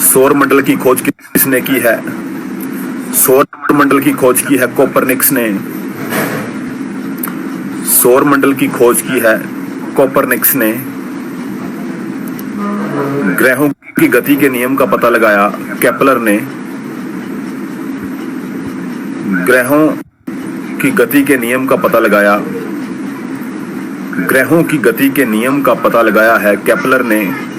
सौर मंडल की खोज किसने की है? सौर मंडल की खोज की है कोपरनिकस ने। सौर मंडल की खोज की है कोपरनिकस ने। ग्रहों की गति के नियम का पता लगाया केपलर ने। ग्रहों की गति के नियम का पता लगाया, ग्रहों की गति के नियम का पता लगाया है केपलर ने।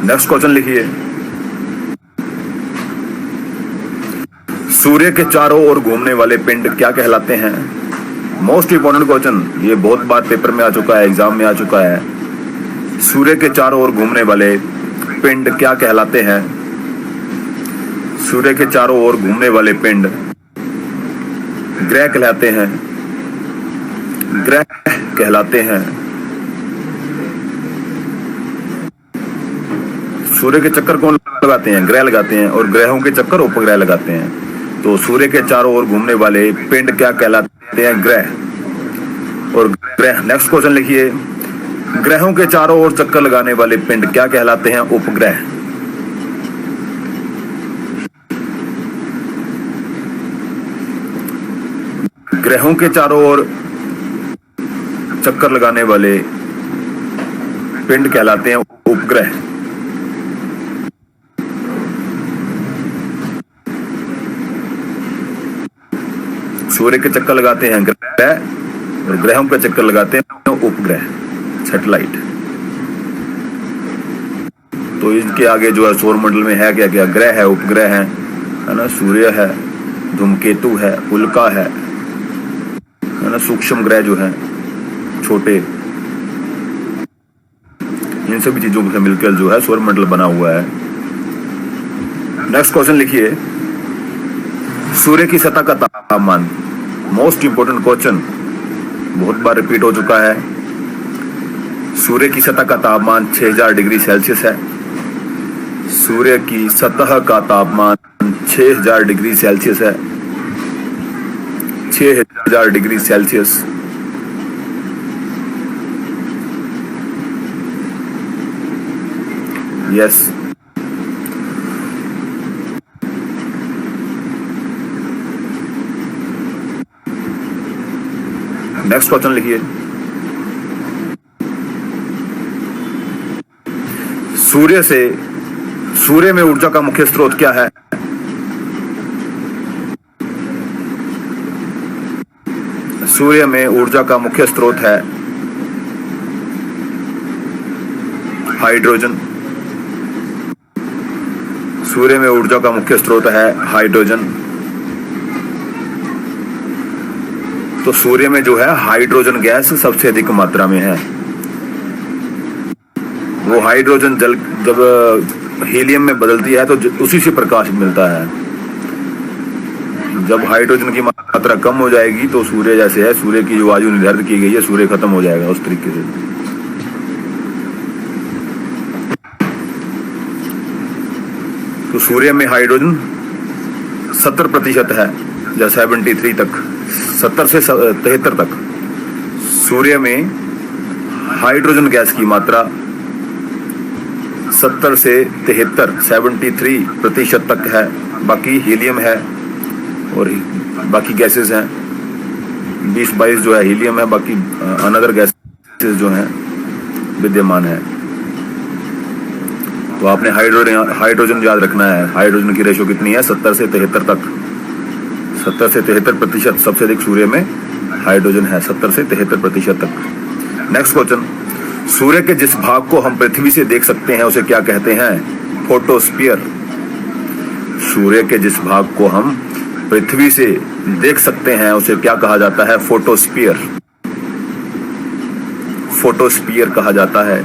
नेक्स्ट क्वेश्चन लिखिए। सूर्य के चारों ओर घूमने वाले पिंड क्या कहलाते हैं? मोस्ट इंपॉर्टेंट क्वेश्चन, ये बहुत बार पेपर में आ चुका है, एग्जाम में आ चुका है। सूर्य के चारों ओर घूमने वाले पिंड क्या कहलाते हैं? सूर्य के चारों ओर घूमने वाले पिंड ग्रह कहलाते हैं। ग्रह कहलाते हैं। सूर्य के चक्कर कौन लगाते हैं? ग्रह लगाते हैं, और ग्रहों के चक्कर उपग्रह लगाते हैं। तो सूर्य के चारों ओर घूमने वाले पिंड क्या कहलाते हैं? ग्रह और ग्रह। नेक्स्ट क्वेश्चन लिखिए। ग्रहों के चारों ओर चक्कर लगाने वाले पिंड क्या कहलाते हैं? उपग्रह। ग्रहों के चारों ओर चक्कर लगाने वाले पिंड कहलाते हैं उपग्रह। सूर्य के चक्कर लगाते हैं ग्रह और ग्रहों के चक्कर लगाते हैं उपग्रह, सैटेलाइट। तो इनके आगे जो है सौर मंडल में है क्या क्या? ग्रह है, उपग्रह है ना, सूर्य है, धूमकेतु है, उल्का है ना, सूक्ष्म ग्रह जो है छोटे, इन सभी चीजों से मिलकर जो है सौर मंडल बना हुआ है। नेक्स्ट क्वेश्चन लिखिए। सूर्य की सतह का तापमान, मोस्ट इंपोर्टेंट क्वेश्चन, बहुत बार रिपीट हो चुका है। सूर्य की सतह का तापमान 6000 डिग्री सेल्सियस है। सूर्य की सतह का तापमान 6000 डिग्री सेल्सियस है। 6000 degree Celsius. Yes. Next question लिखिए। सूर्य में ऊर्जा का मुख्य स्रोत क्या है? सूर्य में ऊर्जा का मुख्य स्रोत है हाइड्रोजन। सूर्य में ऊर्जा का मुख्य स्रोत है हाइड्रोजन। तो सूर्य में जो है हाइड्रोजन गैस सबसे अधिक मात्रा में है। वो हाइड्रोजन जल जब हीलियम में बदलती है तो उसी से प्रकाश मिलता है। जब हाइड्रोजन की मात्रा कम हो जाएगी तो सूर्य जैसे है, सूर्य की जो आयु निर्धारित की गई है, सूर्य खत्म हो जाएगा उस तरीके से। तो सूर्य में हाइड्रोजन 70% है, या 73 तक, 70 से 73 तक सूर्य में हाइड्रोजन गैस की मात्रा 70 से 73% तक है। बाकी हीलियम है और बाकी गैसेस हैं, 20-22 जो है हीलियम है, बाकी अनदर गैसेस जो हैं विद्यमान है। तो आपने हाइड्रोजन याद रखना है। हाइड्रोजन की रेशो कितनी है? 70 से 73 तक। 70 से 73% सबसे अधिक सूर्य में हाइड्रोजन है, 70 से 73% तक। Next question. सूर्य के जिस भाग को हम पृथ्वी से देख सकते हैं उसे क्या कहते हैं? फोटोस्फीयर। सूर्य के जिस भाग को हम पृथ्वी से देख सकते हैं उसे क्या कहा जाता है? फोटोस्फीयर। फोटोस्फीयर कहा जाता है।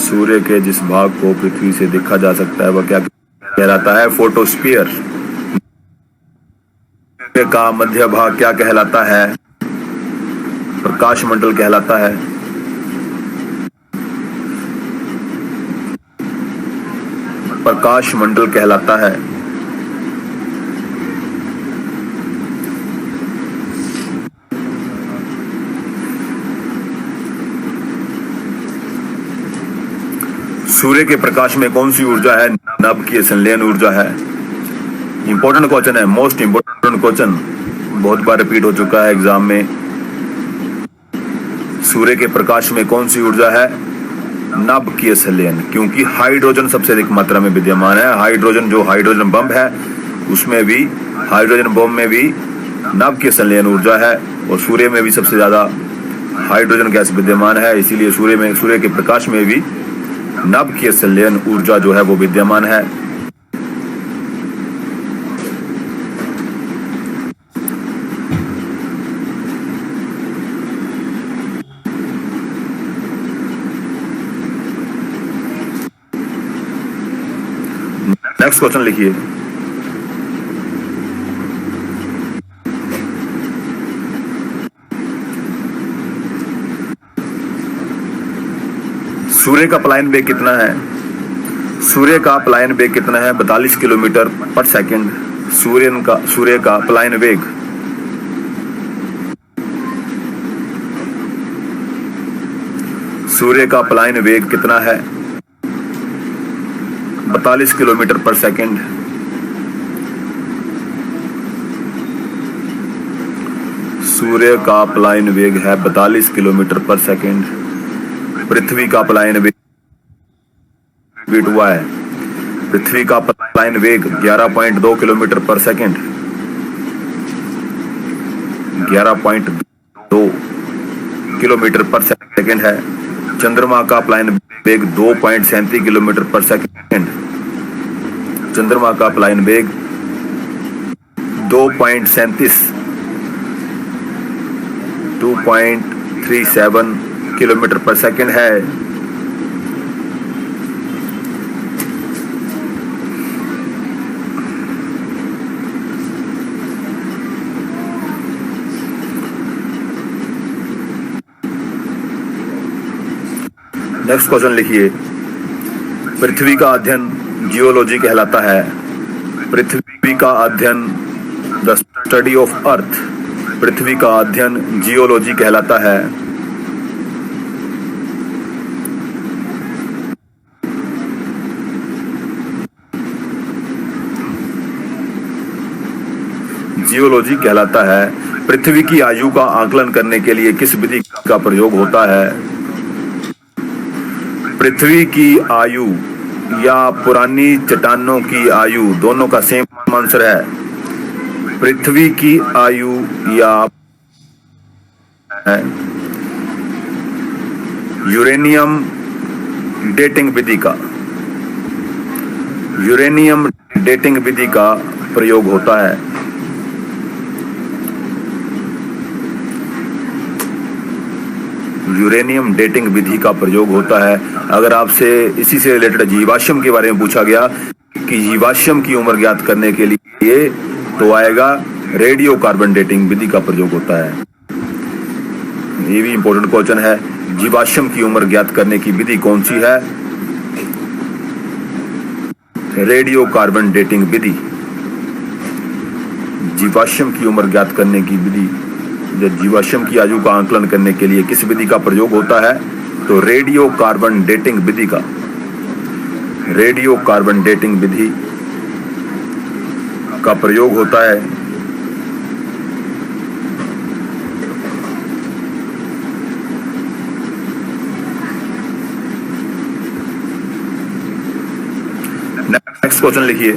सूर्य के जिस भाग को पृथ्वी से देखा जा सकता है वह क्या कहलाता है? फोटोस्फीयर। सूर्य का मध्य भाग क्या कहलाता है? प्रकाश मंडल कहलाता है। प्रकाश मंडल कहलाता है? सूर्य के प्रकाश में कौन सी ऊर्जा है? नाभिकीय संलयन ऊर्जा है। इंपॉर्टेंट क्वेश्चन है, मोस्ट इंपॉर्टेंट क्वेश्चन, बहुत बार रिपीट हो चुका है एग्जाम में। सूर्य के प्रकाश में कौन सी ऊर्जा है? नाभिकीय संलयन, क्योंकि हाइड्रोजन सबसे अधिक मात्रा में विद्यमान है। हाइड्रोजन जो हाइड्रोजन बम है उसमें भी, हाइड्रोजन बम में भी नाभिकीय संलयन ऊर्जा है, और सूर्य में भी सबसे ज्यादा हाइड्रोजन गैस विद्यमान है। इसीलिए सूर्य के प्रकाश में भी नाभिकीय संलयन ऊर्जा जो है वो विद्यमान है। नेक्स्ट क्वेश्चन लिखिए। सूर्य का पलायन वेग कितना है? सूर्य का पलायन वेग कितना है? 42 किलोमीटर पर सेकंड। सूर्य का पलायन वेग सूर्य का पलायन वेग कितना है? 42 किलोमीटर पर सेकंड। सूर्य का पलायन वेग है 42 किलोमीटर पर सेकंड। पृथ्वी का पलायन वेग हुआ है, पृथ्वी का पलायन वेग 11.2 किलोमीटर पर सेकंड। 11.2 किलोमीटर पर सेकंड है। चंद्रमा का पलायन वेग 2.37 किलोमीटर पर सेकंड। चंद्रमा का पलायन वेग 2.37 किलोमीटर पर सेकंड है। नेक्स्ट क्वेश्चन लिखिए। पृथ्वी का अध्ययन जियोलॉजी कहलाता है। पृथ्वी का अध्ययन, द स्टडी ऑफ अर्थ, पृथ्वी का अध्ययन जियोलॉजी कहलाता है। जियोलॉजी कहलाता है। पृथ्वी की आयु का आकलन करने के लिए किस विधि का प्रयोग होता है? पृथ्वी की आयु या पुरानी चट्टानों की आयु, दोनों का सेम आंसर है। पृथ्वी की आयु या यूरेनियम डेटिंग विधि का, यूरेनियम डेटिंग विधि का प्रयोग होता है। यूरेनियम डेटिंग विधि का प्रयोग होता है। अगर आपसे इसी से रिलेटेड जीवाश्म के बारे में पूछा गया कि जीवाश्म की उम्र ज्ञात करने के लिए, तो आएगा रेडियो कार्बन डेटिंग विधि का प्रयोग होता है। ये भी इंपॉर्टेंट क्वेश्चन है। जीवाश्म की उम्र ज्ञात करने की विधि कौन सी है? रेडियो कार्बन डेटिंग विधि। जीवाश्म की उम्र ज्ञात करने की विधि, जीवाश्म की आयु का आकलन करने के लिए किस विधि का प्रयोग होता है? तो रेडियो कार्बन डेटिंग विधि का, रेडियो कार्बन डेटिंग विधि का प्रयोग होता है। नेक्स्ट क्वेश्चन लिखिए।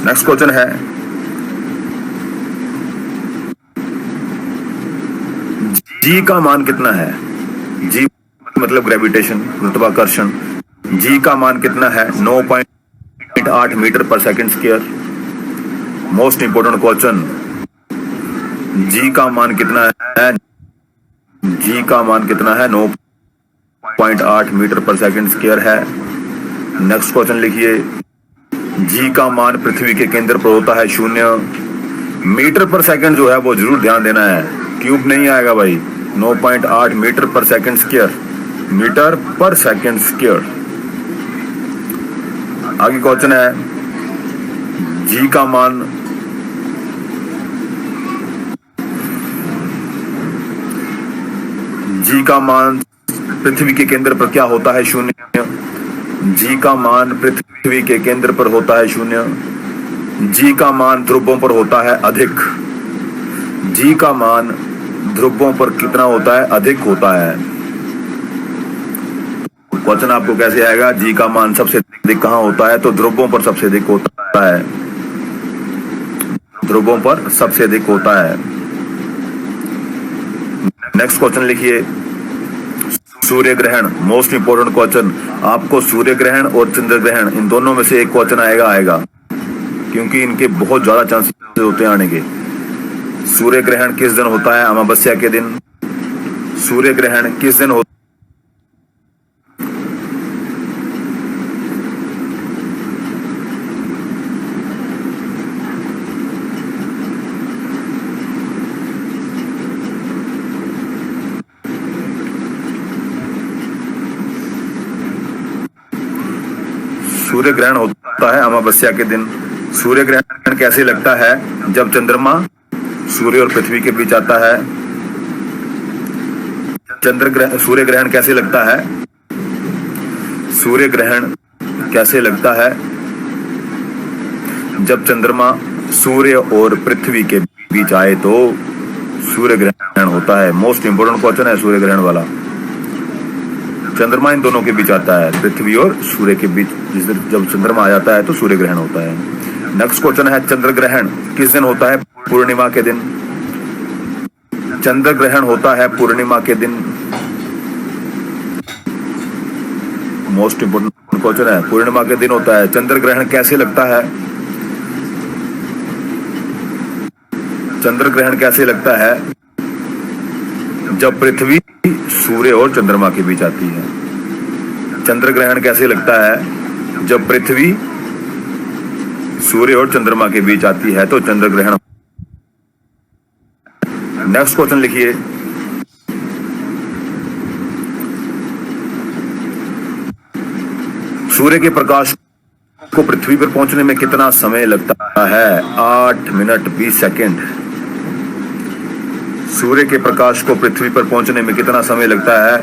नेक्स्ट क्वेश्चन है, जी का मान कितना है? जी मतलब ग्रेविटेशन, गुरुत्वाकर्षण। जी का मान कितना है? 9.8 metre per second square. Most important question, G का मान कितना है? जी का मान कितना है? 9.8 मीटर पर सेकंड स्क्वायर है। नेक्स्ट क्वेश्चन लिखिए। जी का मान पृथ्वी के केंद्र पर होता है 0 मीटर पर सेकंड, जो है वो जरूर ध्यान देना है, क्यूब नहीं आएगा भाई। 9.8 metre per second square metre पर सेकेंड स्क्वायर। आगे क्वेश्चन है जी का मान पृथ्वी के केंद्र पर क्या होता है? शून्य। जी का मान पृथ्वी के केंद्र पर होता है शून्य। जी का मान ध्रुवों पर होता है अधिक। जी का मान ध्रुवों पर कितना होता है? अधिक होता है। क्वेश्चन आपको कैसे आएगा? जी का मान सबसे अधिक कहां होता है? तो ध्रुवों पर सबसे अधिक होता है। ध्रुवों पर सबसे अधिक होता है। नेक्स्ट क्वेश्चन लिखिए, सूर्य ग्रहण। Most important question. आपको सूर्य ग्रहण और चंद्र ग्रहण इन दोनों में से एक क्वेश्चन आएगा, क्योंकि इनके बहुत ज्यादा चांसेस होते हैं आने के। सूर्य ग्रहण किस दिन होता है? अमावस्या के दिन। सूर्य ग्रहण किस दिन होता है? सूर्य ग्रहण होता है अमावस्या के दिन। सूर्य ग्रहण कैसे लगता है? जब चंद्रमा सूर्य और पृथ्वी के बीच आता है। सूर्य ग्रहण कैसे लगता है? सूर्य ग्रहण कैसे लगता है? जब चंद्रमा सूर्य और पृथ्वी के बीच आए तो सूर्य ग्रहण होता है। मोस्ट इंपोर्टेंट क्वेश्चन है सूर्य ग्रहण वाला। चंद्रमा इन दोनों के बीच आता है, पृथ्वी और सूर्य के बीच। जब चंद्रमा आ जाता है तो सूर्य ग्रहण होता है। नेक्स्ट क्वेश्चन है, चंद्र ग्रहण किस दिन होता है? पूर्णिमा के दिन। चंद्र ग्रहण होता है पूर्णिमा के दिन। मोस्ट इंपोर्टेंट क्वेश्चन है, पूर्णिमा के दिन होता है। चंद्र ग्रहण कैसे लगता है? चंद्र ग्रहण कैसे लगता है? जब पृथ्वी सूर्य और चंद्रमा के बीच आती है। चंद्र ग्रहण कैसे लगता है? जब पृथ्वी सूर्य और चंद्रमा के बीच आती है तो चंद्र ग्रहण। नेक्स्ट क्वेश्चन लिखिए, सूर्य के प्रकाश को पृथ्वी पर पहुंचने में कितना समय लगता है? 8 मिनट 20 सेकेंड। सूर्य के प्रकाश को पृथ्वी पर पहुंचने में कितना समय लगता है?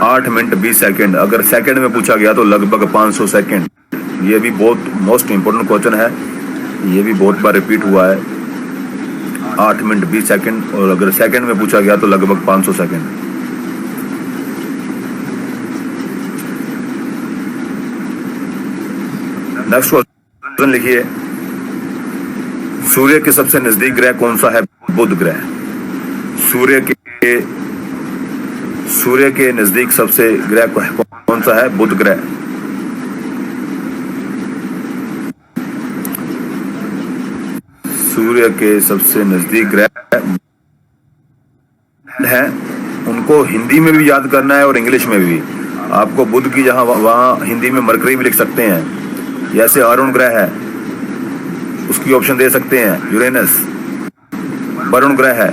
8 मिनट 20 सेकेंड। अगर सेकंड में पूछा गया तो लगभग 500 सेकेंड। ये भी बहुत मोस्ट इंपोर्टेंट क्वेश्चन है, ये भी बहुत बार रिपीट हुआ है। 8 मिनट 20 सेकेंड, और अगर सेकंड में पूछा गया तो लगभग 500 सेकेंड। नेक्स्ट क्वेश्चन लिखिए, सूर्य के सबसे नजदीक ग्रह कौन सा है? बुध ग्रह। सूर्य के नजदीक सबसे ग्रह कौन सा है? बुध ग्रह। सूर्य के सबसे नजदीक ग्रह है। उनको हिंदी में भी याद करना है और इंग्लिश में भी। आपको बुध की जहां वहां हिंदी में मरकरी भी लिख सकते हैं। जैसे अरुण ग्रह है, उसकी ऑप्शन दे सकते हैं यूरेनस। वरुण ग्रह है,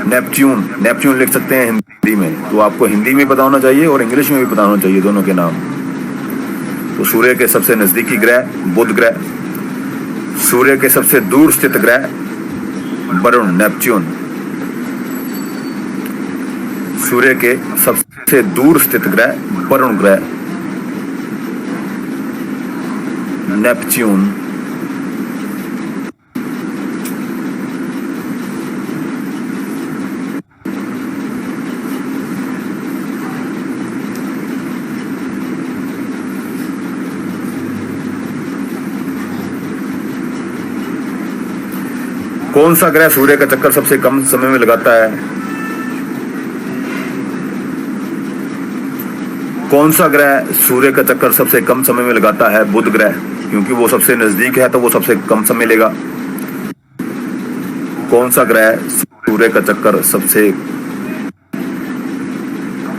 नेपच्यून लिख सकते हैं हिंदी में। तो आपको हिंदी में पता होना चाहिए और इंग्लिश में भी पता होना चाहिए, दोनों के नाम। तो सूर्य के सबसे नजदीकी ग्रह बुध ग्रह। सूर्य के सबसे दूर स्थित ग्रह वरुण, नेपच्यून। सूर्य के सबसे दूर स्थित ग्रह वरुण ग्रह, नेपच्यून। कौन सा ग्रह सूर्य का चक्कर सबसे कम समय में लगाता है? कौन सा ग्रह सूर्य का चक्कर सबसे कम समय में लगाता है? बुध ग्रह, क्योंकि वो सबसे नजदीक है तो वो सबसे कम समय लेगा। कौन सा ग्रह सूर्य का चक्कर सबसे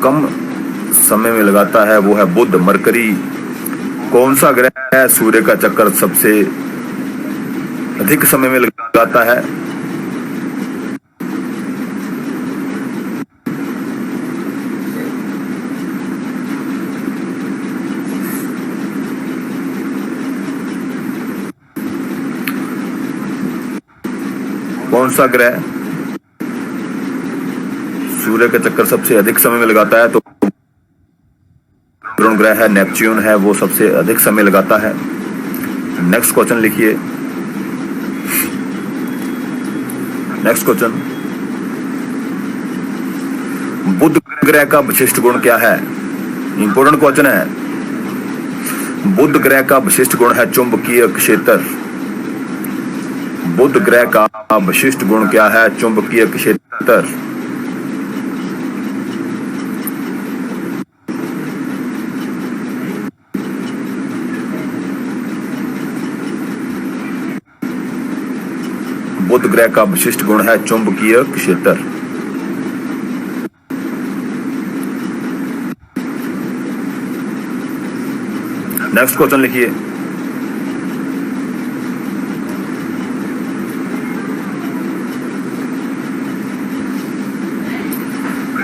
कम समय में लगाता है? वो है बुध, मरकरी। कौन सा ग्रह सूर्य का चक्कर सबसे अधिक समय में लगाता है? कौन सा ग्रह सूर्य का चक्कर सबसे अधिक समय में लगाता है? तो शुक्र ग्रह है, नेपच्यून है, वो सबसे अधिक समय लगाता है। नेक्स्ट क्वेश्चन लिखिए। नेक्स्ट क्वेश्चन, बुध ग्रह का विशिष्ट गुण क्या है? इंपॉर्टेंट क्वेश्चन है। बुध ग्रह का विशिष्ट गुण है चुंबकीय क्षेत्र। बुध ग्रह का विशिष्ट गुण क्या है? चुंबकीय क्षेत्र। बुध ग्रह का विशिष्ट गुण है चुंबकीय क्षेत्र। नेक्स्ट क्वेश्चन लिखिए।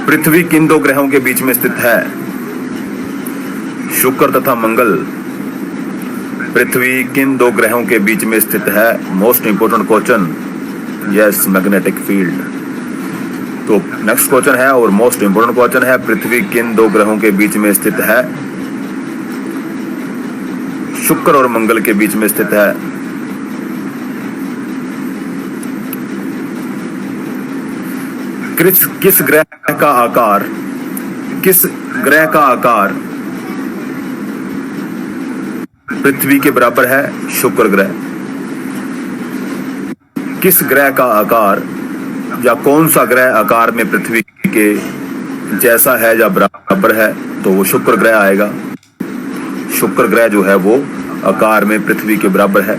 पृथ्वी किन दो ग्रहों के बीच में स्थित है? शुक्र तथा मंगल। पृथ्वी किन दो ग्रहों के बीच में स्थित है? Most important question. Yes, magnetic field. तो नेक्स्ट क्वेश्चन है और मोस्ट इंपोर्टेंट क्वेश्चन है, पृथ्वी किन दो ग्रहों के बीच में स्थित है? शुक्र और मंगल के बीच में स्थित है। किस ग्रह का आकार पृथ्वी के बराबर है? शुक्र ग्रह। किस ग्रह का आकार या कौन सा ग्रह आकार में पृथ्वी के जैसा है या बराबर है? तो वो शुक्र ग्रह आएगा। शुक्र ग्रह जो है वो आकार में पृथ्वी के बराबर है।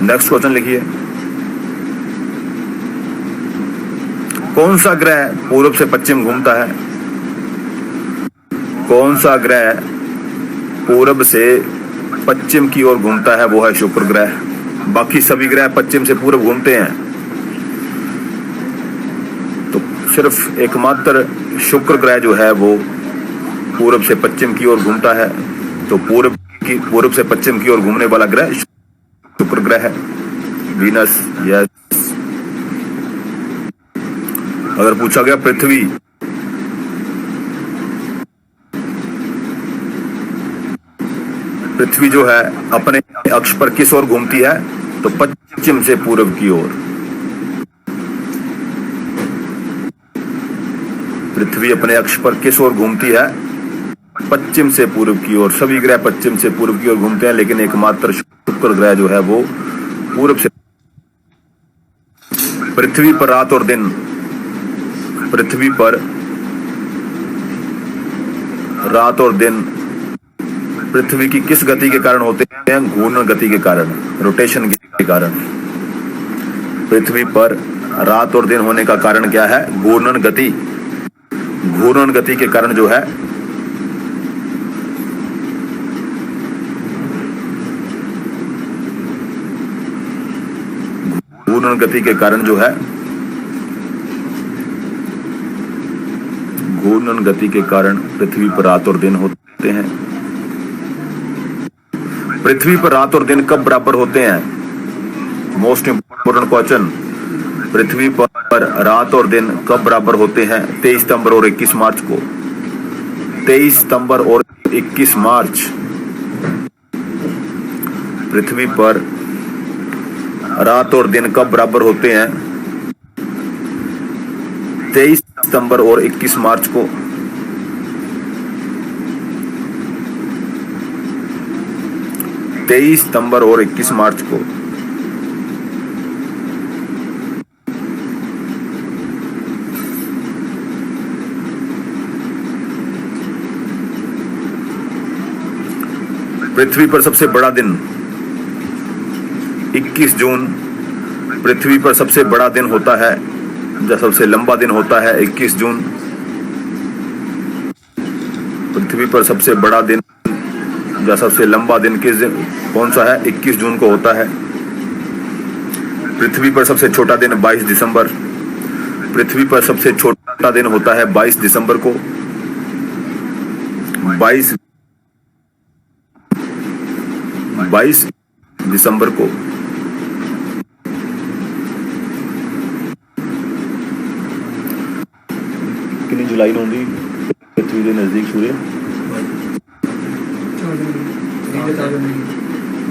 नेक्स्ट क्वेश्चन लिखिए। कौन सा ग्रह पूर्व से पश्चिम घूमता है? कौन सा ग्रह पूर्व से पश्चिम की ओर घूमता है? वो है शुक्र ग्रह। बाकी सभी ग्रह पश्चिम से पूर्व घूमते हैं, तो सिर्फ एकमात्र शुक्र ग्रह जो है वो पूर्व से पश्चिम की ओर घूमता है। तो पूर्व से पश्चिम की ओर घूमने वाला ग्रह शुक्र ग्रह है। वीनस। यस। अगर पूछा गया पृथ्वी जो है अपने अक्ष पर किस ओर घूमती है? तो पश्चिम से पूर्व की ओर। पृथ्वी अपने अक्ष पर किस ओर घूमती है? पश्चिम से पूर्व की ओर। सभी ग्रह पश्चिम से पूर्व की ओर घूमते हैं, लेकिन एकमात्र शुक्र ग्रह जो है वो पूर्व से। पृथ्वी पर रात और दिन, पृथ्वी पर रात और दिन पृथ्वी की किस गति के कारण होते हैं? घूर्णन गति के कारण, रोटेशन के कारण। पृथ्वी पर रात और दिन होने का कारण क्या है? घूर्णन गति। घूर्णन गति के कारण जो है घूर्णन गति के कारण जो है घूर्णन गति के कारण पृथ्वी पर रात और दिन होते हैं। पृथ्वी पर रात और दिन कब बराबर होते हैं? Most important question. पृथ्वी पर रात और दिन कब बराबर होते हैं? 23 सितंबर और 21 मार्च को। 23 सितंबर और 21 मार्च पृथ्वी पर रात और दिन कब बराबर होते हैं? 23 सितंबर और 21 मार्च को। तेईस सितंबर और 21 मार्च को। पृथ्वी पर सबसे बड़ा दिन 21 जून पृथ्वी पर सबसे बड़ा दिन होता है, जो सबसे लंबा दिन होता है 21 जून। पृथ्वी पर सबसे बड़ा दिन या सबसे लंबा दिन किस दिन कौन सा है? 21 जून को होता है। पृथ्वी पर सबसे छोटा दिन 22 दिसंबर। पृथ्वी पर सबसे छोटा दिन होता है 22 दिसंबर को। 22 दिसंबर को कितनी जुलाई ਨੂੰ ਹੁੰਦੀ पृथ्वी के नजदीक सूर्य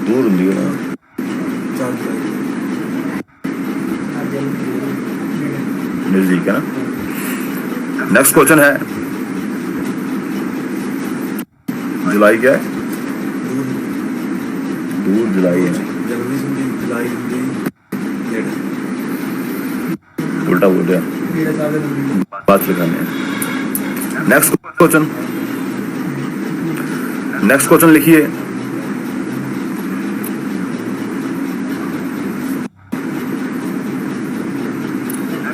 दूर ਹੁੰਦੀ है ना। नजदीक है ना। नेक्स्ट क्वेश्चन है, जुलाई क्या है? दूर जुलाई है, उल्टा बोल रहे हैं, बात लिखाने हैं। नेक्स्ट क्वेश्चन लिखिए,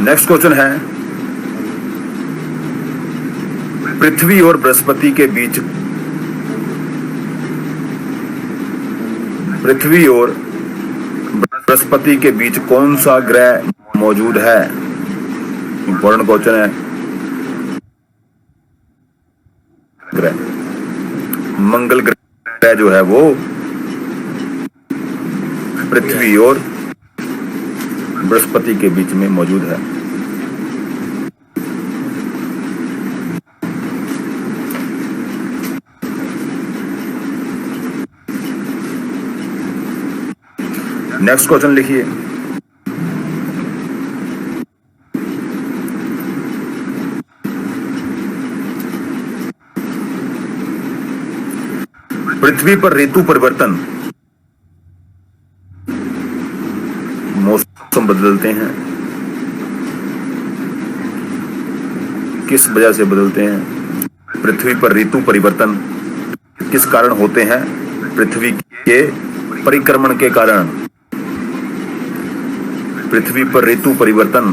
नेक्स्ट क्वेश्चन है, पृथ्वी और बृहस्पति के बीच कौन सा ग्रह मौजूद है? इंपॉर्टेंट क्वेश्चन है। ग्रह, मंगल ग्रह जो है वो पृथ्वी और बृहस्पति के बीच में मौजूद है। नेक्स्ट क्वेश्चन लिखिए, पृथ्वी पर ऋतु परिवर्तन, मौसम बदलते हैं, किस वजह से बदलते हैं? पृथ्वी पर ऋतु परिवर्तन किस कारण होते हैं? पृथ्वी के परिक्रमण के कारण। पृथ्वी पर ऋतु परिवर्तन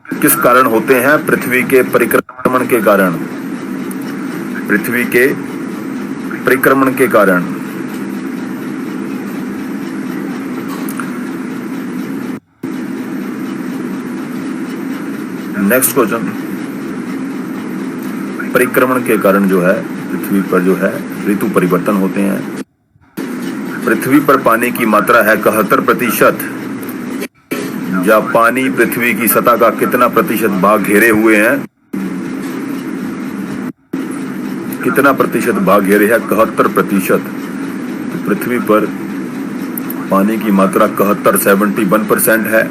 किस कारण होते हैं? पृथ्वी के परिक्रमण के कारण। पृथ्वी के परिक्रमण के कारण। नेक्स्ट क्वेश्चन, परिक्रमण के कारण जो है पृथ्वी पर जो है ऋतु परिवर्तन होते हैं। पृथ्वी पर पानी की मात्रा है 71%। जब पानी पृथ्वी की सतह का कितना प्रतिशत भाग घेरे हुए हैं? कितना प्रतिशत भाग घेरे है? 71%। तो पृथ्वी पर पानी की मात्रा 71% है।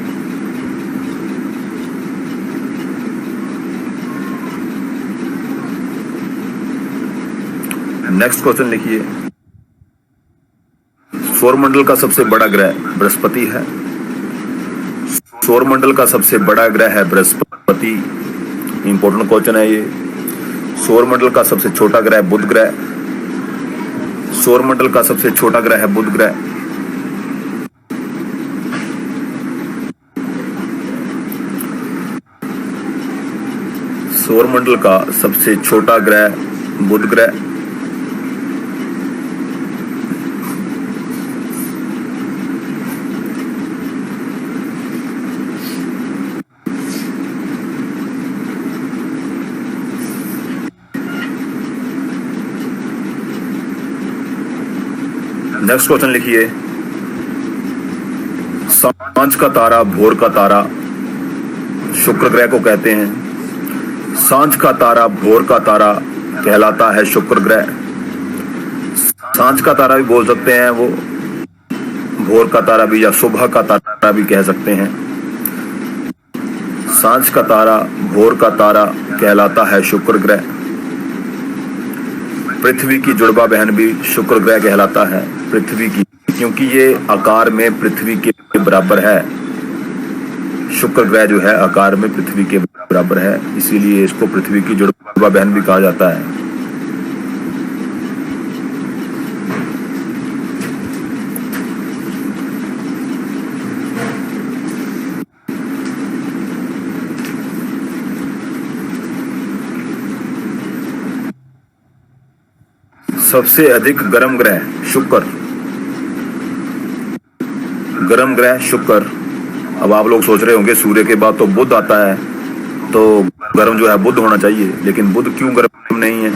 नेक्स्ट क्वेश्चन लिखिए, सौरमंडल का सबसे बड़ा ग्रह बृहस्पति है। सौरमंडल का सबसे बड़ा ग्रह है बृहस्पति। इंपॉर्टेंट क्वेश्चन है ये। सौरमंडल का सबसे छोटा ग्रह बुध ग्रह। सौरमंडल का सबसे छोटा ग्रह है बुध ग्रह। सौरमंडल का सबसे छोटा ग्रह बुध ग्रह। नेक्स्ट क्वेश्चन लिखिए, सांझ का तारा भोर का तारा शुक्र ग्रह को कहते हैं। सांझ का तारा भोर का तारा कहलाता है शुक्र ग्रह। सांझ का तारा भी बोल सकते हैं वो, भोर का तारा भी, या सुबह का तारा भी कह सकते हैं। सांझ का तारा भोर का तारा कहलाता है शुक्र ग्रह। पृथ्वी की जुड़वा बहन भी शुक्र ग्रह कहलाता है। पृथ्वी की, क्योंकि ये आकार में पृथ्वी के बराबर है। शुक्र ग्रह जो है आकार में पृथ्वी के बराबर है, इसीलिए इसको पृथ्वी की जुड़वा बहन भी कहा जाता है। सबसे अधिक गर्म ग्रह शुक्र। गर्म ग्रह शुक्र। अब आप लोग सोच रहे होंगे सूर्य के बाद तो बुध आता है, तो गर्म जो है बुध होना चाहिए, लेकिन बुध क्यों गर्म नहीं है?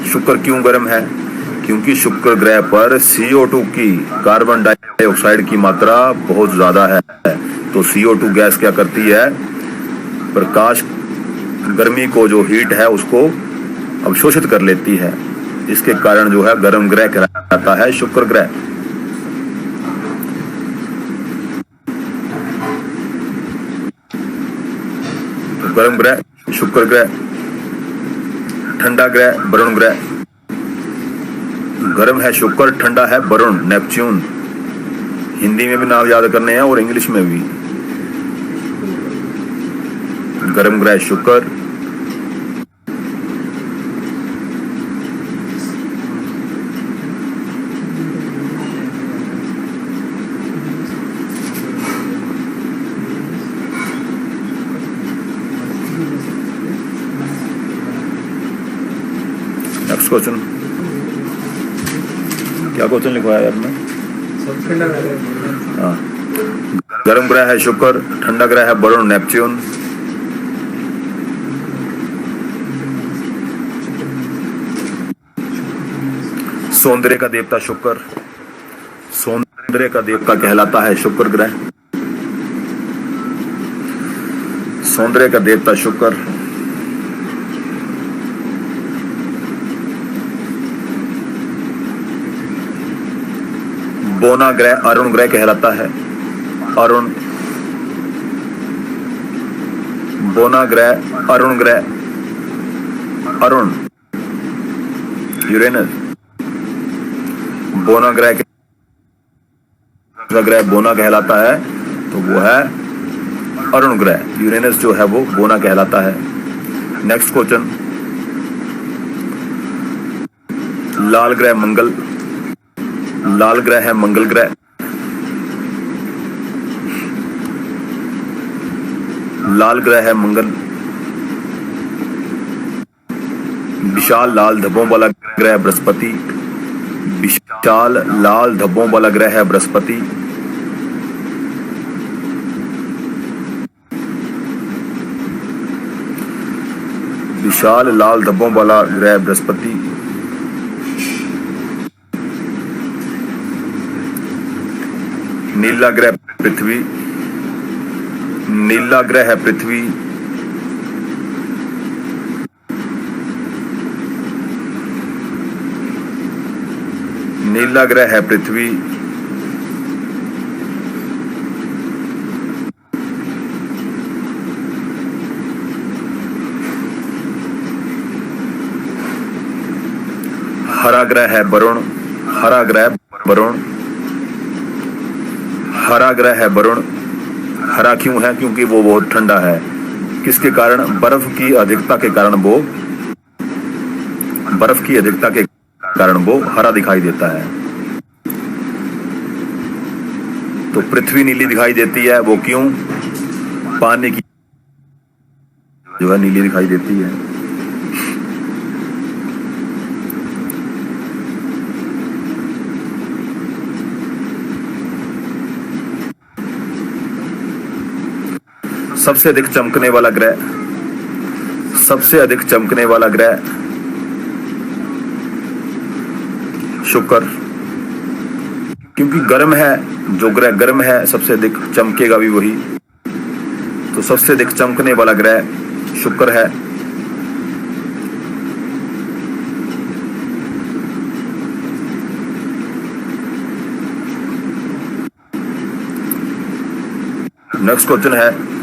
शुक्र क्यों गर्म है? क्योंकि शुक्र ग्रह पर CO2 की, कार्बन डाइऑक्साइड की मात्रा बहुत ज्यादा है। तो CO2 गैस क्या करती है? प्रकाश गर्मी को, जो हीट है उसको अवशोषित कर लेती है। इसके कारण जो है गर्म ग्रह कहलाता है शुक्र ग्रह। तो गर्म ग्रह शुक्र ग्रह, ठंडा ग्रह वरुण ग्रह। गर्म है शुक्र, ठंडा है वरुण, नेपच्यून। हिंदी में भी नाम याद करने हैं और इंग्लिश में भी। गर्म ग्रह शुक्र, नेक्स्ट क्वेश्चन। क्या क्वेश्चन लिखवाया यार मैं? हाँ, गर्म ग्रह है शुक्र, ठंडा ग्रह है वरुण, नेपच्यून। सौंदर्य का देवता शुक्र, सौंदर्य का देवता कहलाता है शुक्र ग्रह। सौंदर्य का देवता शुक्र। बोना ग्रह अरुण ग्रह कहलाता है, अरुण। बोना ग्रह अरुण ग्रह, अरुण, यूरेनस। बोना ग्रह बोना कहलाता है, तो वो है अरुण ग्रह। यूरेनस जो है वो बोना कहलाता है। Next question. लाल ग्रह मंगल, लाल ग्रह है मंगल ग्रह। लाल ग्रह है मंगल। विशाल लाल धब्बों वाला ग्रह बृहस्पति, विशाल लाल धब्बों वाला ग्रह है बृहस्पति। विशाल लाल धब्बों वाला ग्रह बृहस्पति। नीला ग्रह पृथ्वी, नीला ग्रह है पृथ्वी। नीला ग्रह है पृथ्वी। हरा ग्रह है वरुण, हरा ग्रह वरुण। हरा ग्रह है वरुण। हरा क्यों है? क्योंकि वो बहुत ठंडा है। किसके कारण? बर्फ की अधिकता के कारण वो, बर्फ की अधिकता के कारण वो हरा दिखाई देता है। तो पृथ्वी नीली दिखाई देती है, वो क्यों? पानी की जो है नीली दिखाई देती है। सबसे अधिक चमकने वाला ग्रह, सबसे अधिक चमकने वाला ग्रह शुक्र। क्योंकि गर्म है, जो ग्रह गर्म है सबसे अधिक चमकेगा भी वही। तो सबसे अधिक चमकने वाला ग्रह शुक्र है। नेक्स्ट क्वेश्चन है,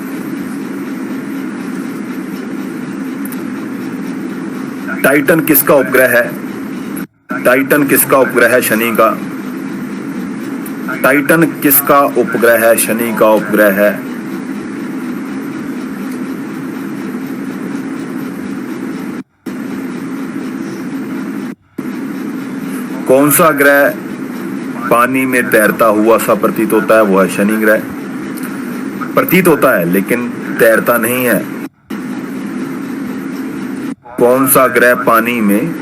टाइटन किसका उपग्रह है? टाइटन किसका उपग्रह है? शनि का। टाइटन किसका उपग्रह है? शनि का उपग्रह है। कौन सा ग्रह पानी में तैरता हुआ सा प्रतीत होता है? वो है शनि ग्रह। प्रतीत होता है लेकिन तैरता नहीं है। कौन सा ग्रह पानी में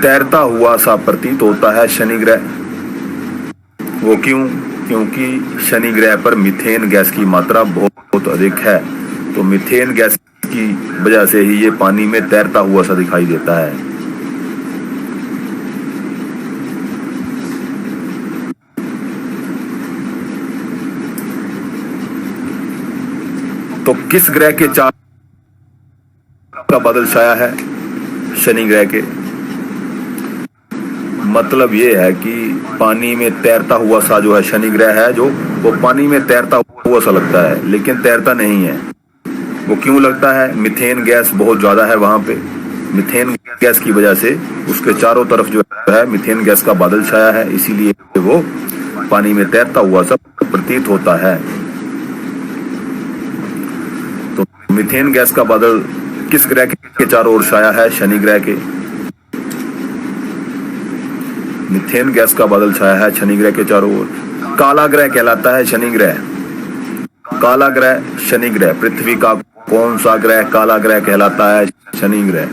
तैरता हुआ सा प्रतीत होता है? शनि ग्रह। वो क्यों? क्योंकि शनि ग्रह पर मीथेन गैस की मात्रा बहुत अधिक है, तो मीथेन गैस की वजह से ही ये पानी में तैरता हुआ सा दिखाई देता है। तो किस ग्रह के चार का बादल छाया है? शनि ग्रह के। मतलब ये है कि पानी में तैरता हुआ सा जो है शनि ग्रह है, जो वो पानी में तैरता हुआ सा लगता है, लेकिन तैरता नहीं है। वो क्यों लगता है? मीथेन गैस बहुत ज्यादा है वहां पे। मीथेन गैस की वजह से उसके चारों तरफ जो है मीथेन गैस का बादल छाया है, इसीलिए वो पानी में तैरता हुआ सा प्रतीत होता है। तो मीथेन गैस का बादल किस ग्रह के चारों ओर छाया है? शनि ग्रह के। मीथेन गैस का बादल छाया है शनि ग्रह के चारों ओर। काला ग्रह कहलाता है शनि ग्रह। काला ग्रह शनि ग्रह। पृथ्वी का कौन सा ग्रह काला ग्रह कहलाता है? शनि ग्रह।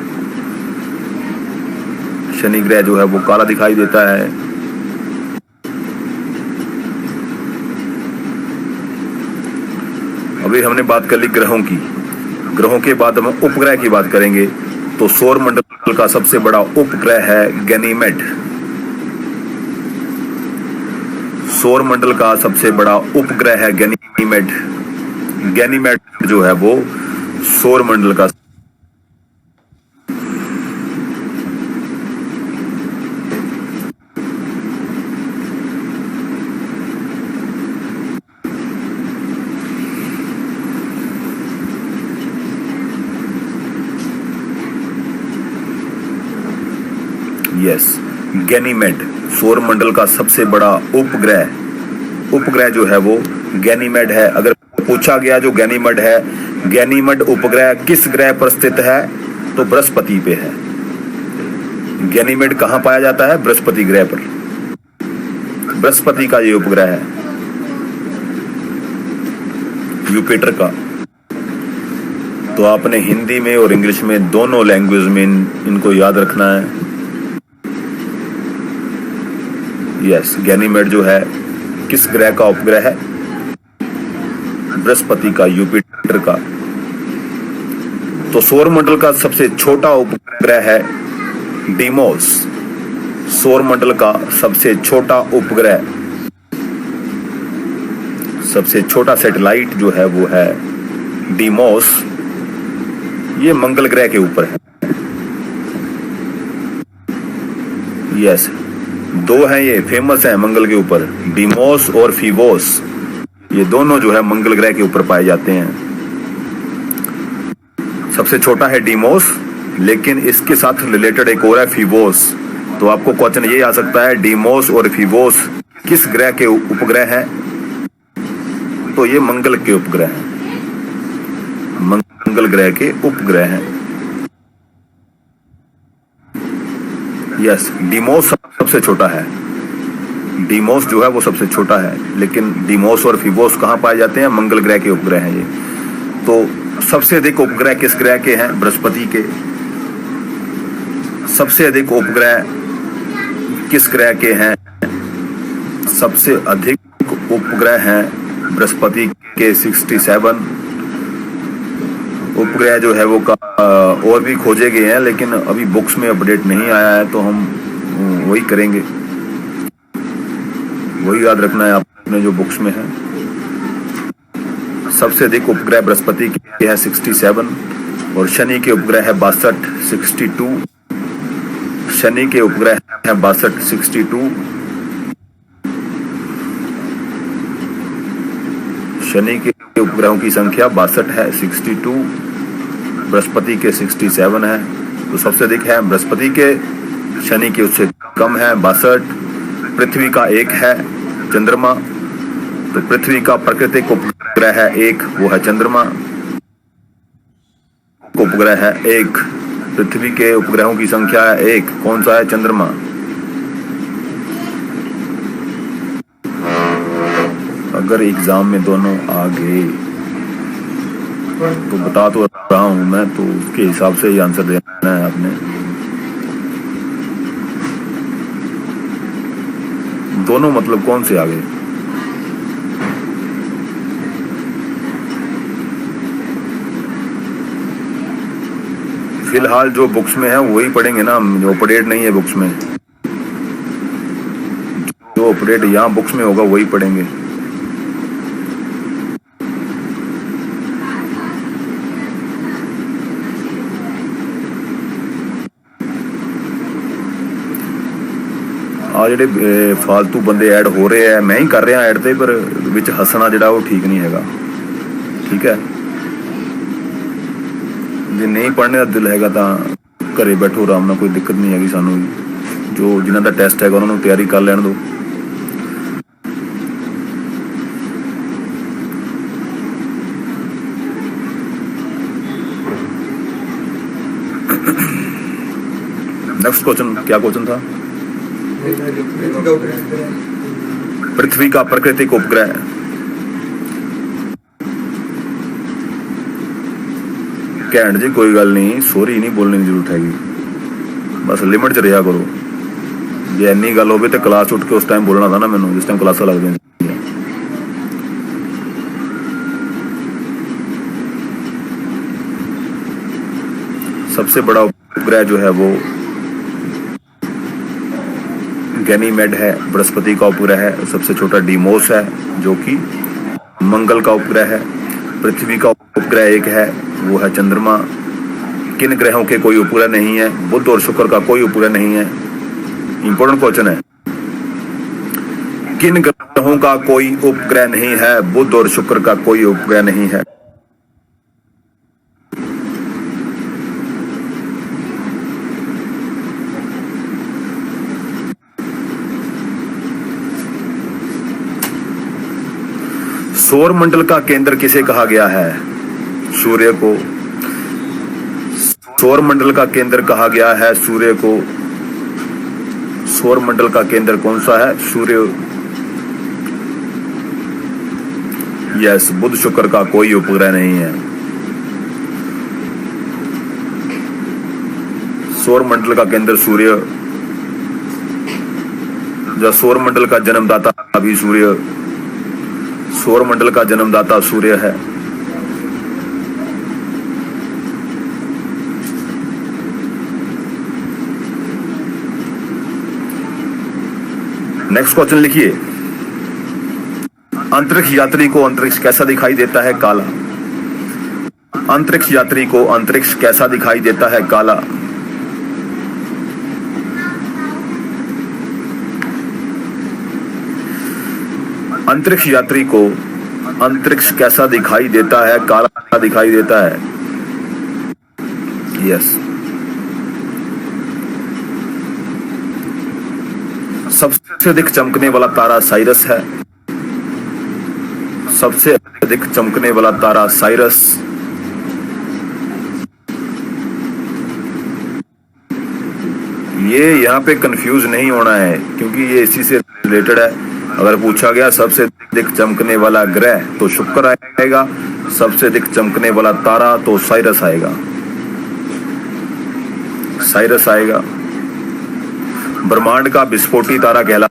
शनि ग्रह जो है वो काला दिखाई देता है। अभी हमने बात कर ली ग्रहों की। ग्रहों के बाद हम उपग्रह की बात करेंगे। तो सौर मंडल का सबसे बड़ा उपग्रह है गैनीमेड। सौर मंडल का सबसे बड़ा उपग्रह है गैनीमेड। गैनीमेड जो है वो सौर मंडल का गैनीमेड सौर मंडल का सबसे बड़ा उपग्रह जो है वो गैनीमेड है। अगर पूछा गया जो गैनीमेड है, गैनीमेड उपग्रह किस ग्रह पर स्थित है? तो बृहस्पति पे है। गैनीमेड कहां पाया जाता है? बृहस्पति ग्रह पर। बृहस्पति का ये उपग्रह है, यूपिटर का। तो आपने हिंदी में और इंग्लिश में दोनों लैंग्वेज में इनको याद रखना है। गैनीमेड जो है किस ग्रह का उपग्रह है? बृहस्पति का, यूपिटर का। तो सौर मंडल का सबसे छोटा उपग्रह है डीमोस। सौर मंडल का सबसे छोटा उपग्रह, सबसे छोटा सैटेलाइट जो है वो है डीमोस। ये मंगल ग्रह के ऊपर है। दो हैं ये फेमस हैं मंगल के ऊपर, डीमोस और फीबोस। ये दोनों जो है मंगल ग्रह के ऊपर पाए जाते हैं। सबसे छोटा है डीमोस, लेकिन इसके साथ रिलेटेड एक और है फीबोस। तो आपको क्वेश्चन ये आ सकता है डीमोस और फीबोस किस ग्रह के उपग्रह हैं? तो ये मंगल के उपग्रह हैं, मंगल ग्रह के उपग्रह हैं। डीमोस सबसे छोटा है। डीमोस जो है वो सबसे छोटा है, लेकिन डीमोस और फीबोस कहाँ पाए जाते हैं? मंगल ग्रह के उपग्रह हैं ये। तो सबसे अधिक उपग्रह किस ग्रह के हैं? बृहस्पति के। सबसे अधिक उपग्रह किस ग्रह के हैं? सबसे अधिक उपग्रह हैं बृहस्पति के 67 उपग्रह जो है वो और भी खोजे गए हैं, लेकिन अभी बुक्स में अपडेट नहीं आया है, तो हम वही करेंगे। वही याद रखना है आपने जो बुक्स में है। सबसे अधिक उपग्रह बृहस्पति के है 67 और शनि के उपग्रह है 62 62। शनि के उपग्रह है 62 62। शनि के उपग्रहों की संख्या 62 है, 62। बृहस्पति के 67 है, तो सबसे अधिक है बृहस्पति के। शनि के उससे कम है 62। पृथ्वी का एक है चंद्रमा, तो पृथ्वी का प्राकृतिक उपग्रह है एक, वो है चंद्रमा। उपग्रह है एक, पृथ्वी के उपग्रहों की संख्या है एक, कौन सा है? चंद्रमा। अगर एग्जाम में दोनों आ गए तो बता तो रहा हूं मैं, तो उसके हिसाब से ही आंसर देना है आपने। दोनों मतलब कौन से आ गए? फिलहाल जो बुक्स में है वही पढ़ेंगे ना हम, जो अपडेट नहीं है बुक्स में, जो अपडेट यहाँ बुक्स में होगा वही पढ़ेंगे। आ ਜਿਹੜੇ फालतू बंदे ऐड हो रहे हैं, मैं ही कर रहा ऐड ते, पर विच हसना जिहड़ा वो ठीक नहीं हैगा। ठीक है, जे नहीं पढ़ने का दिल हैगा तो घरे बैठो आराम नाल, कोई दिक्कत नहीं हैगी सानू। जो जिन्हां दा टेस्ट हैगा उन्होंने तैयारी कर लैण दो। नेक्स्ट क्वेश्चन, क्या क्वेश्चन था? पृथ्वी का प्राकृतिक उपग्रह। घैंट जी कोई गल नहीं, सॉरी नहीं बोलने की जरूरत हैगी, बस लिमिट च रहा करो। जे इन्नी गल हो तो क्लास उठ के उस टाइम बोलना था ना मैनू, जिस टाइम क्लासा लगदियां। सबसे बड़ा उपग्रह जो है वो गैनीमेड है, बृहस्पति का उपग्रह है। सबसे छोटा डीमोस है जो कि मंगल का उपग्रह है। पृथ्वी का उपग्रह एक है, वो है चंद्रमा। किन ग्रहों के कोई उपग्रह नहीं है? बुध और शुक्र का कोई उपग्रह नहीं है। इंपॉर्टेंट क्वेश्चन है, किन ग्रहों का कोई उपग्रह नहीं है? बुध और शुक्र का कोई उपग्रह नहीं है। सौर मंडल का केंद्र किसे कहा गया है? सूर्य को। सौर मंडल का केंद्र कहा गया है सूर्य को। सौर मंडल का केंद्र कौन सा है? सूर्य। यस, बुध शुक्र का कोई उपग्रह नहीं है। सौर मंडल का केंद्र सूर्य। जो सौर मंडल का जन्मदाता भी सूर्य, सौर मंडल का जन्मदाता सूर्य है। नेक्स्ट क्वेश्चन लिखिए, अंतरिक्ष यात्री को अंतरिक्ष कैसा दिखाई देता है? काला। अंतरिक्ष यात्री को अंतरिक्ष कैसा दिखाई देता है? काला। अंतरिक्ष यात्री को अंतरिक्ष कैसा दिखाई देता है? काला दिखाई देता है। यस। सबसे अधिक चमकने वाला तारा साइरस है। सबसे अधिक चमकने वाला तारा साइरस। ये यहां पे कंफ्यूज नहीं होना है क्योंकि ये इसी से रिलेटेड है। अगर पूछा गया सबसे अधिक चमकने वाला ग्रह तो शुक्र आएगा, सबसे अधिक चमकने वाला तारा तो साइरस आएगा। साइरस आएगा। ब्रह्मांड का विस्फोटी तारा कहला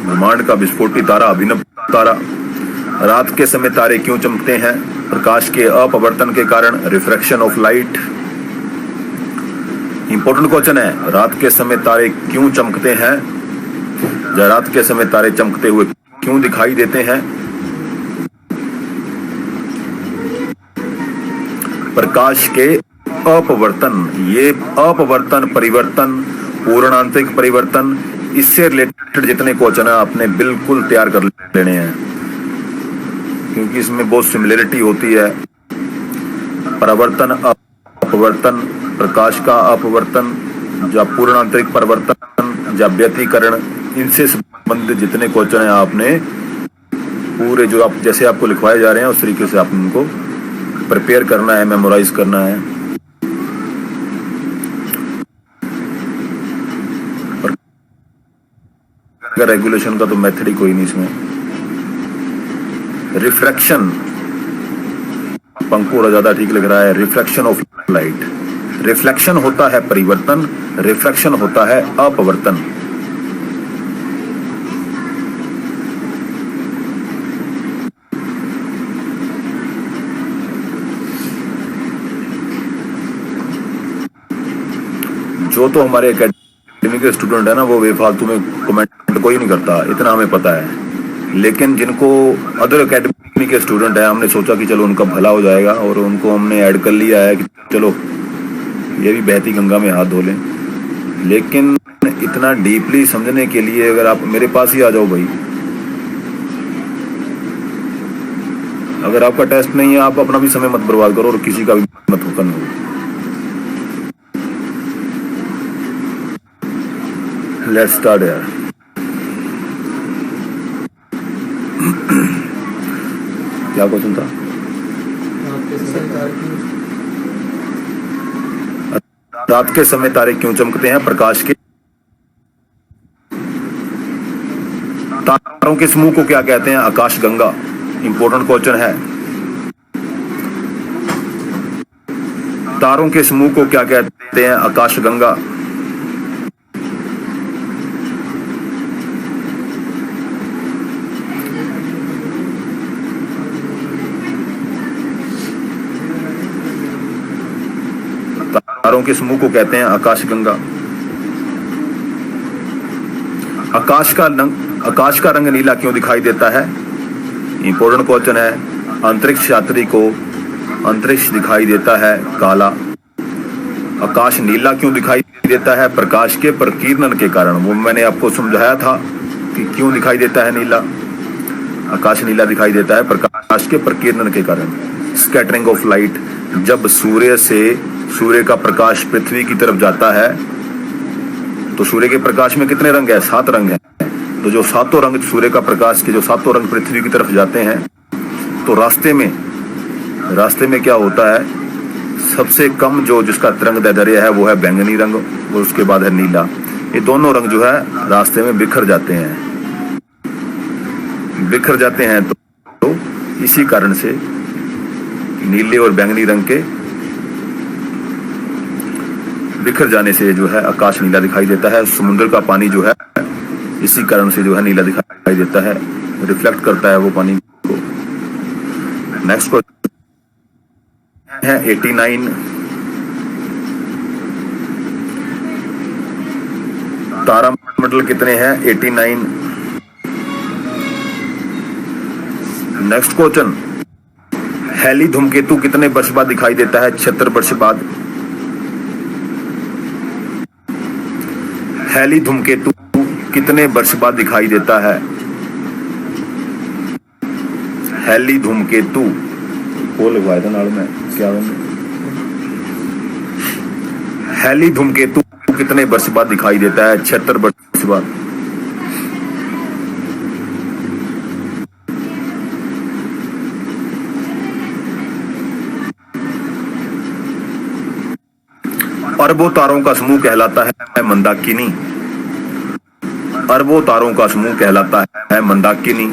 ब्रह्मांड का विस्फोटी तारा अभिनव तारा। रात के समय तारे क्यों चमकते हैं? प्रकाश के अपवर्तन के कारण, refraction of light. Important question है, रात के समय तारे क्यों चमकते हैं? या रात के समय तारे चमकते हुए क्यों दिखाई देते हैं? प्रकाश के अपवर्तन। ये अपवर्तन, परिवर्तन, पूर्णांतरिक परिवर्तन, इससे रिलेटेड जितने क्वेश्चन है आपने बिल्कुल तैयार कर लेने हैं क्योंकि इसमें बहुत सिमिलरिटी होती है। परिवर्तन, अपवर्तन, प्रकाश का अपवर्तन, या पूर्णांतरिक परिवर्तन, या व्यतिकरण, इनसे संबंधित जितने क्वेश्चन है आपने पूरे जो आप जैसे आपको लिखवाए जा रहे हैं उस तरीके से आप उनको प्रिपेयर करना है, मेमोराइज करना है। रेगुलेशन का तो मेथड ही कोई नहीं इसमें। रिफ्रैक्शन, पंकु और ज्यादा ठीक लग रहा है। रिफ्रैक्शन ऑफ लाइट, रिफ्लेक्शन होता है परिवर्तन, रिफ्रैक्शन होता है अपवर्तन। जो तो हमारे एकेडमी के स्टूडेंट है ना, वो बेफालतू में कमेंट कोई नहीं करता, इतना हमें पता है। लेकिन जिनको अदर एकेडमी के स्टूडेंट है, हमने सोचा कि चलो उनका भला हो जाएगा और उनको हमने ऐड कर लिया है कि चलो ये भी बहती गंगा में हाथ धो लें। लेकिन इतना डीपली समझने के लिए अगर आप मेरे पास ही आ जाओ भाई, अगर आपका टेस्ट नहीं है आप अपना भी समय मत बर्बाद करो और किसी का भी मत हुक्म हो। लेट्स स्टार्ट यार। क्या क्वेश्चन था? रात के समय तारे क्यों चमकते हैं? प्रकाश के तारों के समूह को क्या कहते हैं? आकाशगंगा। इंपॉर्टेंट क्वेश्चन है। तारों के समूह को क्या कहते हैं? आकाशगंगा। तारों के समूह को कहते हैं आकाशगंगा। आकाश का रंग नीला क्यों दिखाई देता है? इंपॉर्टेंट क्वेश्चन है। अंतरिक्ष यात्री को अंतरिक्ष दिखाई देता है काला। आकाश नीला क्यों दिखाई देता है? प्रकाश के प्रकीर्णन के कारण। वो मैंने आपको समझाया था कि क्यों दिखाई देता है नीला। आकाश नीला दिखाई देता है प्रकाश के प्रकीर्णन के कारण। Scattering of light. जब सूर्य का प्रकाश पृथ्वी की तरफ जाता है तो सूर्य के प्रकाश में कितने रंग है? 7 रंग है। तो जो सातों रंग सूर्य का प्रकाश के जो सातों रंग पृथ्वी की तरफ जाते हैं, तो रास्ते में क्या होता है? सबसे कम जो जिसका तरंग दैर्ध्य है वो है बैंगनी रंग और उसके बाद है नीला। ये दोनों रंग जो है रास्ते में बिखर जाते हैं। तो इसी कारण से नीले और बैंगनी रंग के बिखर जाने से जो है आकाश नीला दिखाई देता है। समुद्र का पानी जो है इसी कारण से जो है नीला दिखाई देता है, रिफ्लेक्ट करता है वो पानी को। नेक्स्ट क्वेश्चन है 89। तारामंडल कितने हैं? 89। नेक्स्ट क्वेश्चन, हैली धूमकेतु कितने वर्ष बाद दिखाई देता है? 76 वर्ष बाद। हैली धूमकेतु कितने वर्ष बाद दिखाई देता है? हैली धूमकेतु को लगवाया था नाल में क्या? हैली धूमकेतु कितने वर्ष बाद दिखाई देता है? 76 वर्ष बाद। अरबों तारों का समूह कहलाता है मंदाकिनी। अरबों तारों का समूह कहलाता है मंदाकिनी।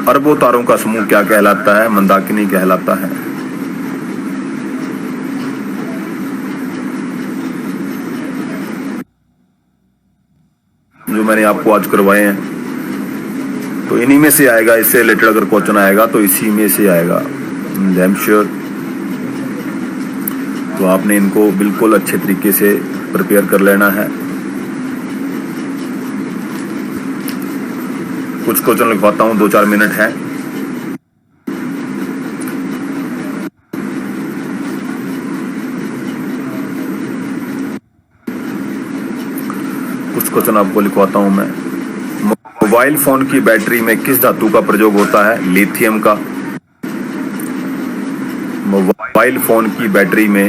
अरबों तारों का समूह क्या कहलाता है? मंदाकिनी कहलाता है। जो मैंने आपको आज करवाए हैं तो इन्हीं में से आएगा। इससे रिलेटेड अगर क्वेश्चन आएगा तो इसी में से आएगा, डैम श्योर। तो आपने इनको बिल्कुल अच्छे तरीके से प्रिपेयर कर लेना है। कुछ क्वेश्चन लिखवाता हूं, 2-4 मिनट है। कुछ क्वेश्चन आपको लिखवाता हूं मैं। मोबाइल फोन की बैटरी में किस धातु का प्रयोग होता है? लिथियम का। मोबाइल फोन की बैटरी में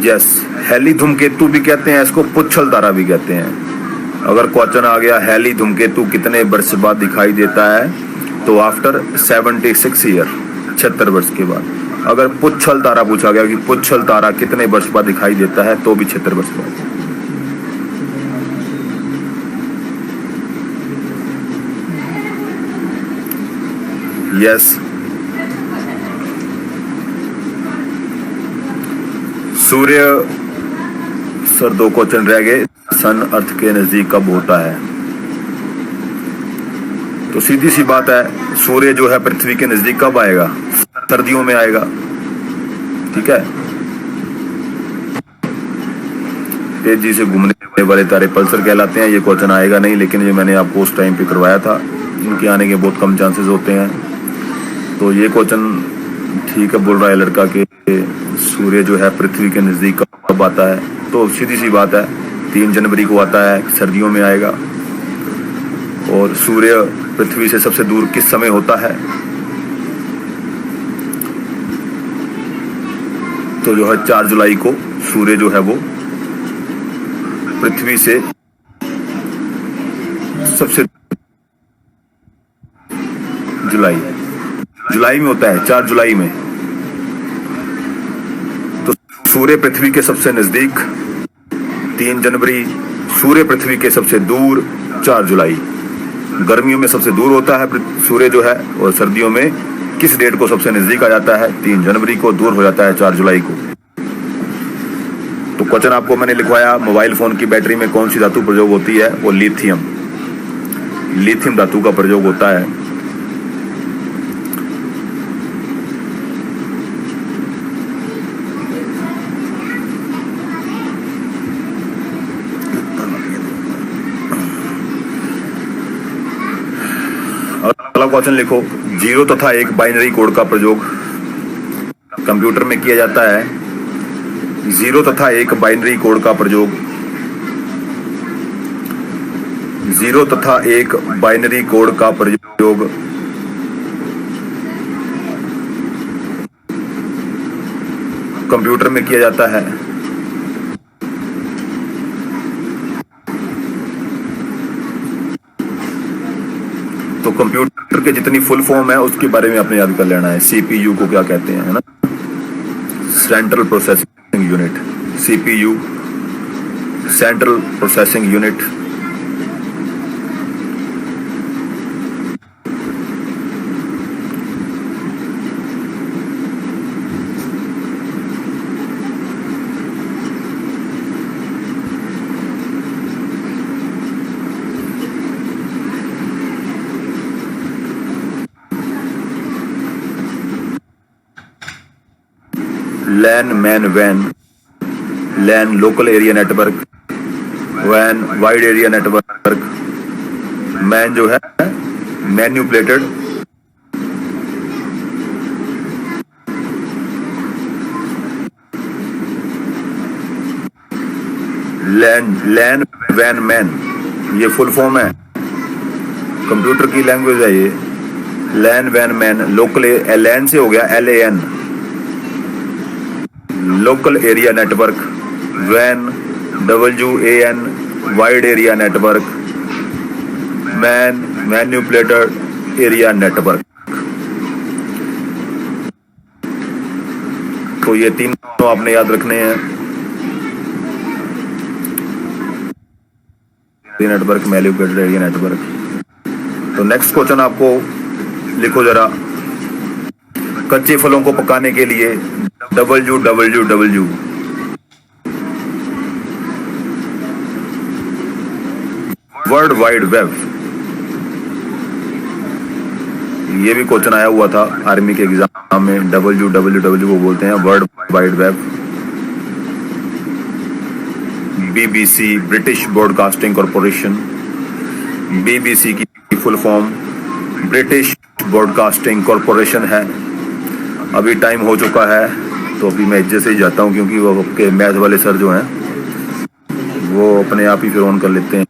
यस, हैली धूमकेतु भी कहते हैं इसको, पुच्छल तारा भी कहते हैं। अगर क्वेश्चन आ गया हैली धूमकेतु कितने वर्ष बाद दिखाई देता है, तो आफ्टर 76 ईयर, 76 वर्ष के बाद। अगर पुच्छल तारा पूछा गया कि पुच्छल तारा कितने वर्ष बाद दिखाई देता है, तो भी 76 वर्ष बाद। यस। सूर्य, सर 2 क्वेश्चन रह गए। सन अर्थ के नजदीक कब होता है? तो सीधी सी बात है, सूर्य जो है पृथ्वी के नजदीक कब आएगा? सर्दियों में आएगा। ठीक है। तेजी से घूमने वाले तारे पल्सर कहलाते हैं। ये क्वेश्चन आएगा नहीं, लेकिन ये मैंने आपको उस टाइम पे करवाया था। इनके आने के बहुत कम चांसेस होते हैं। तो ये क्वेश्चन ठीक है बोल रहा है लड़का कि सूर्य जो है पृथ्वी के नजदीक कब आता है। तो सीधी सी बात है, 3 जनवरी को आता है, सर्दियों में आएगा। और सूर्य पृथ्वी से सबसे दूर किस समय होता है? तो जो है 4 जुलाई को सूर्य जो है वो पृथ्वी से सबसे जुलाई में होता है, 4 जुलाई में। तो सूर्य पृथ्वी के सबसे नजदीक 3 जनवरी, सूर्य पृथ्वी के सबसे दूर 4 जुलाई। गर्मियों में सबसे दूर होता है सूर्य जो है, और सर्दियों में किस डेट को सबसे नजदीक आ जाता है? 3 जनवरी को। दूर हो जाता है 4 जुलाई को। तो क्वेश्चन आपको मैंने लिखवाया, मोबाइल फोन की बैटरी में कौन सी धातु प्रयोग होती है? वो लिथियम धातु का प्रयोग होता है। अगला क्वेश्चन लिखो, 0 तथा 1 बाइनरी कोड का प्रयोग कंप्यूटर में किया जाता है। 0 तथा 1 बाइनरी कोड का प्रयोग 0 तथा 1 बाइनरी कोड का प्रयोग कंप्यूटर में किया जाता है। तो कंप्यूटर के जितनी फुल फॉर्म है उसके बारे में आपने याद कर लेना है। सीपीयू को क्या कहते हैं, है ना? Central processing unit. CPU, central processing unit. लैन, मैन, वैन। लैन local area network, van wide area network, man जो है मैन्युपुलेटेड लैन वैन मैन, ये फुल फॉर्म है, कंप्यूटर की लैंग्वेज है ये। लैन वैन मैन, लोकल, लैन से हो गया LAN, local area network. Van WAN, wide area network. Man manipulated area network. तो ये तीनों आपने याद रखने हैं। Network, manipulated area network. तो नेक्स्ट क्वेश्चन आपको लिखो जरा, कच्चे फलों को पकाने के लिए WWW वर्ल्ड वाइड वेब, ये भी क्वेश्चन आया हुआ था आर्मी के एग्जाम में। WWW को बोलते हैं world wide web. BBC, British broadcasting corporation. BBC की full form British broadcasting corporation है। अभी टाइम हो चुका है, तो अभी मैं इज्जत से ही जाता हूँ, क्योंकि वो आपके मैथ वाले सर जो हैं वो अपने आप ही फिर ऑन कर लेते हैं।